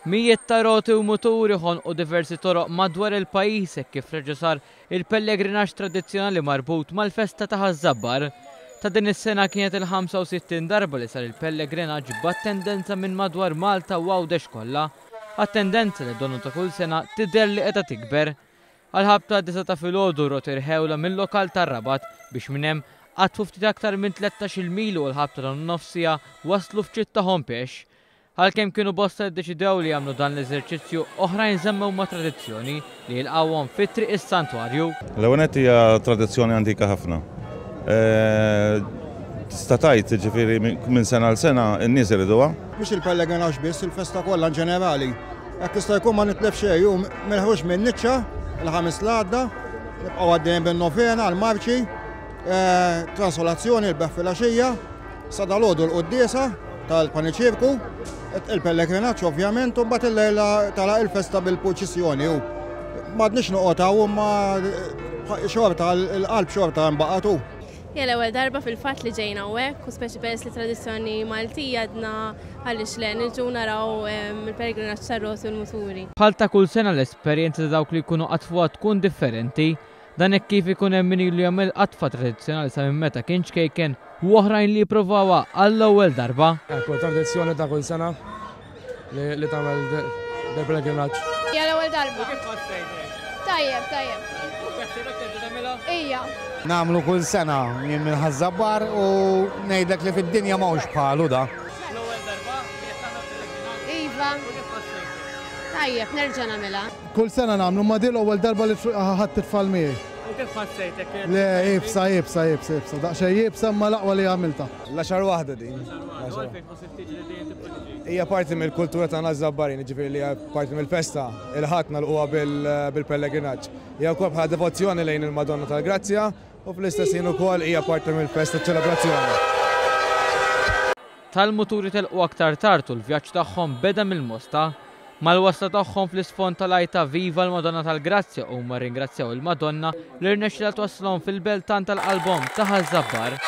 Mijiet ta' roti u muturi ħonqu diversi toroq madwar il-pajjiż hekk kif reġa' sar il-pellegrinaġġ tradizzjonali marbut mal-festa ta' Ħażabbar. Ta' din is-sena kienet il-65 darba li sar il-pellegrinaġġ b'attendenza minn madwar Malta u Għawdex kollha. Attendenza li donnu ta' kull sena tidher li qiegħda tikber. Għal-ħabta disa ta' filgħodu roti rħewla mill-lokal tar-Rabat biex minn hemm għatfu ftit aktar minn 13 milu u l-ħabta ta' nofsija waslu f'ċitt ta' Hompex. Għalkemm kienu bosta ddeċidew li jagħmlu dan l-eżerċizzju oħrajn żemmew ma' tradizzjoni li jilqawhom fit-triq is-santwarju. L-ewwel hija tradizzjoni antika ħafna. Tista' tgħid ġifieri minn sena l sena n-nies iriduha. Mhux il-pellegrinaġġ biss, il-festa kollha ġenerali. Jekk tista' jkun ma nitlef xejn hu milħux minn Niċċa il-ħames l-għadda, nibqgħu għaddejjin bin-novena għall-Marċi, transolazzjoni l-beħ filgħaxija, sa dalgħodu l-quddiesa tal-paniċirku, il-pellegrinaġġ ovvjament u mbagħad il-lejla tala il-festa bil-proċissjoni u m'għadniex noqgħodha ma xorta l-qalb xorta nbaqgħu. L-ewwel darba fil-fatt li ġejna hawnhekk u speċi peress li tradizzjoni Maltija għadna għaliex le niġu naraw il-pellegrinaġġ tar-roti u l-muturi. Bħal ta' kull sena l-esperjenza ta' dawk li jkunu qatfuha tkun differenti. Dan hekk kif ikun hemm min ilu jagħmel qatfa tradizzjonali sa minn meta kienx kejken u oħrajn li jipprovawha għall-ewwel darba. Ekku tradizzjoni ta' kull sena li tagħmel pellegrinaġġ. Hija l-ewwel darba. Tajjeb. Ija. Nagħmlu kull sena jien minn Ħażabbar u ngħidlek li fid-dinja m'hawnx bħalu da. L-ewwel darba Iva. Tajjeb, nerġa' nagħmilha. Kull sena nagħmlu ma din l-ewwel darba li ħadd titfal miegħi. U kif ħassejtek? Le, jibsa. Daqsxejn jibsa ma l-aqwa li għamilta. L-għaxar waħda din. Hija parti mill-kultura ta' Ħażabbarin, ġifieri li hija parti mill-festa il-ħadd nagħlquha bil-pellegrinaġġ. Hija wkoll bħala devozzjoni lejn il-Madonna tal-Grazzja u fl-istess ħin ukoll hija parti mill-festa ċelebrazzjoni. Tal-muturi telqu aktar tard u l-vjaġġ tagħhom beda mill-Mosta. Mal-wasla tagħhom fl-isfond tal-ajta Viva l-Madonna tal-Grazzja huma rringrazzjaw il-Madonna li rnexxiela twasslhom fil-beltan tal-qalbhom ta' Ħażabbar.